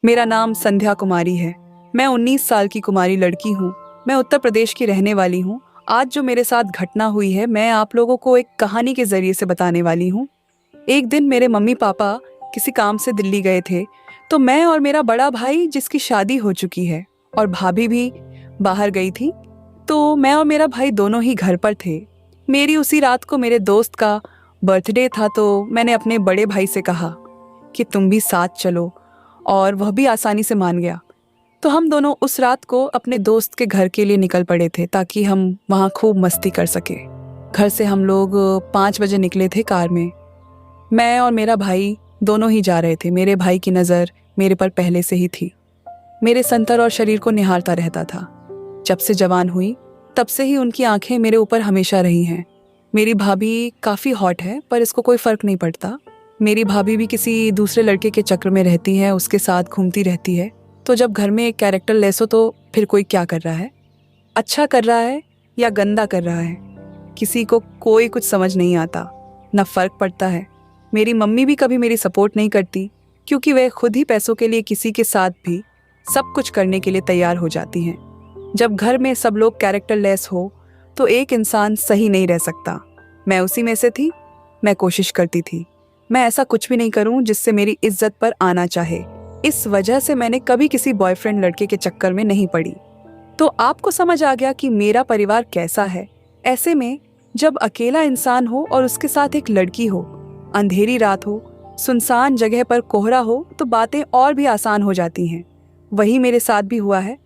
मेरा नाम संध्या कुमारी है। मैं 19 साल की कुमारी लड़की हूँ। मैं उत्तर प्रदेश की रहने वाली हूँ। आज जो मेरे साथ घटना हुई है, मैं आप लोगों को एक कहानी के जरिए से बताने वाली हूँ। एक दिन मेरे मम्मी पापा किसी काम से दिल्ली गए थे, तो मैं और मेरा बड़ा भाई, जिसकी शादी हो चुकी है, और भाभी भी बाहर गई थी, तो मैं और मेरा भाई दोनों ही घर पर थे। मेरी उसी रात को मेरे दोस्त का बर्थडे था, तो मैंने अपने बड़े भाई से कहा कि तुम भी साथ चलो, और वह भी आसानी से मान गया। तो हम दोनों उस रात को अपने दोस्त के घर के लिए निकल पड़े थे, ताकि हम वहाँ खूब मस्ती कर सके। घर से हम लोग 5 बजे निकले थे कार में। मैं और मेरा भाई दोनों ही जा रहे थे। मेरे भाई की नज़र मेरे पर पहले से ही थी। मेरे संतर और शरीर को निहारता रहता था। जब से जवान हुई तब से ही उनकी आंखें मेरे ऊपर हमेशा रही हैं। मेरी भाभी काफ़ी हॉट है, पर इसको कोई फ़र्क नहीं पड़ता। मेरी भाभी भी किसी दूसरे लड़के के चक्कर में रहती है, उसके साथ घूमती रहती है। तो जब घर में एक कैरेक्टर लेस हो, तो फिर कोई क्या कर रहा है, अच्छा कर रहा है या गंदा कर रहा है, किसी को कोई कुछ समझ नहीं आता, ना फ़र्क पड़ता है। मेरी मम्मी भी कभी मेरी सपोर्ट नहीं करती, क्योंकि वह खुद ही पैसों के लिए किसी के साथ भी सब कुछ करने के लिए तैयार हो जाती हैं। जब घर में सब लोग कैरेक्टर लेस हो, तो एक इंसान सही नहीं रह सकता। मैं उसी में से थी। मैं कोशिश करती थी मैं ऐसा कुछ भी नहीं करूं जिससे मेरी इज्जत पर आना चाहे। इस वजह से मैंने कभी किसी बॉयफ्रेंड लड़के के चक्कर में नहीं पड़ी। तो आपको समझ आ गया कि मेरा परिवार कैसा है। ऐसे में जब अकेला इंसान हो और उसके साथ एक लड़की हो, अंधेरी रात हो, सुनसान जगह पर कोहरा हो, तो बातें और भी आसान हो जाती हैं। वही मेरे साथ भी हुआ है।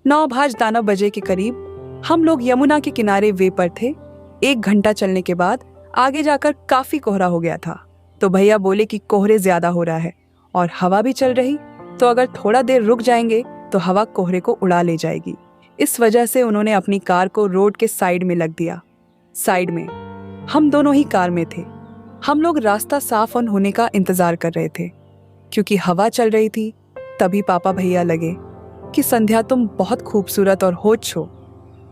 9 बजे के करीब हम लोग यमुना के किनारे वे पर थे। 1 घंटा चलने के बाद आगे जाकर काफी कोहरा हो गया था। तो भैया बोले कि कोहरे ज्यादा हो रहा है और हवा भी चल रही, तो अगर थोड़ा देर रुक जाएंगे तो हवा कोहरे को उड़ा ले जाएगी। इस वजह से उन्होंने अपनी कार को रोड के साइड में लग दिया। साइड में हम दोनों ही कार में थे। हम लोग रास्ता साफ होने का इंतजार कर रहे थे। क्योंकि हवा चल रही थी, तभी पापा भैया लगे कि संध्या, तुम बहुत खूबसूरत और होश हो।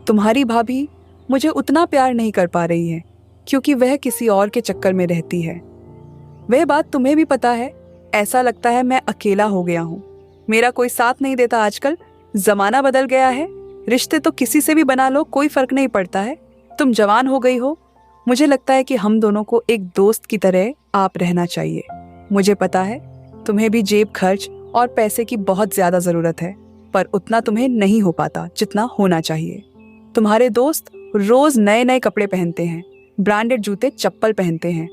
तुम्हारी भाभी मुझे उतना प्यार नहीं कर पा रही है, क्योंकि वह किसी और के चक्कर में रहती है। वह बात तुम्हें भी पता है। ऐसा लगता है मैं अकेला हो गया हूँ। मेरा कोई साथ नहीं देता आजकल। जमाना बदल गया है। रिश्ते तो किसी से भी बना लो, कोई फर्क नहीं पड़ता है। तुम जवान हो गई हो। मुझे लगता है कि हम दोनों को एक दोस्त की तरह आप रहना चाहिए। मुझे पता है तुम्हें भी जेब खर्च और पैसे की बहुत ज्यादा जरूरत है, पर उतना तुम्हें नहीं हो पाता जितना होना चाहिए। तुम्हारे दोस्त रोज नए नए कपड़े पहनते हैं, ब्रांडेड जूते चप्पल पहनते हैं,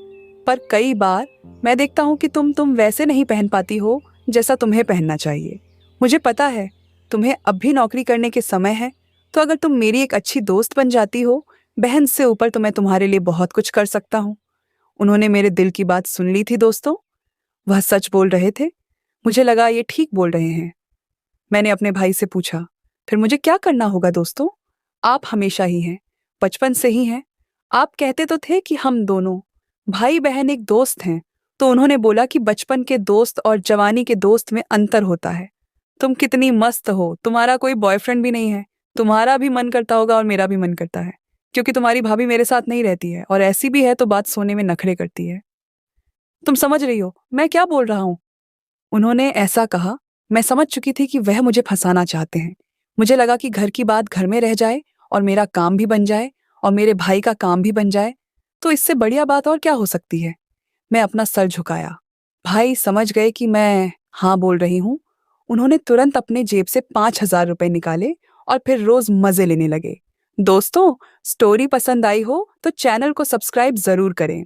पर कई बार मैं देखता हूँ कि तुम वैसे नहीं पहन पाती हो जैसा तुम्हें पहनना चाहिए। मुझे पता है तुम्हें अब भी नौकरी करने के समय है, तो अगर तुम मेरी एक अच्छी दोस्त बन जाती हो, बहन से ऊपर, तो मैं तुम्हारे लिए बहुत कुछ कर सकता हूँ। उन्होंने मेरे दिल की बात सुन ली थी दोस्तों। वह सच बोल रहे थे। मुझे लगा ये ठीक बोल रहे हैं। मैंने अपने भाई से पूछा, फिर मुझे क्या करना होगा दोस्तों? आप हमेशा ही हैं, बचपन से ही हैं। आप कहते तो थे कि हम दोनों भाई बहन एक दोस्त हैं, तो उन्होंने बोला कि बचपन के दोस्त और जवानी के दोस्त में अंतर होता है। तुम कितनी मस्त हो, तुम्हारा कोई बॉयफ्रेंड भी नहीं है। तुम्हारा भी मन करता होगा और मेरा भी मन करता है, क्योंकि तुम्हारी भाभी मेरे साथ नहीं रहती है, और ऐसी भी है तो बात सोने में नखरे करती है। तुम समझ रही हो मैं क्या बोल रहा हूँ? उन्होंने ऐसा कहा। मैं समझ चुकी थी कि वह मुझे फंसाना चाहते हैं। मुझे लगा कि घर की बात घर में रह जाए और मेरा काम भी बन जाए और मेरे भाई का काम भी बन जाए, तो इससे बढ़िया बात और क्या हो सकती है। मैं अपना सर झुकाया। भाई समझ गए कि मैं हाँ बोल रही हूँ। उन्होंने तुरंत अपने जेब से 5,000 रुपए निकाले और फिर रोज मजे लेने लगे। दोस्तों, स्टोरी पसंद आई हो तो चैनल को सब्सक्राइब जरूर करें।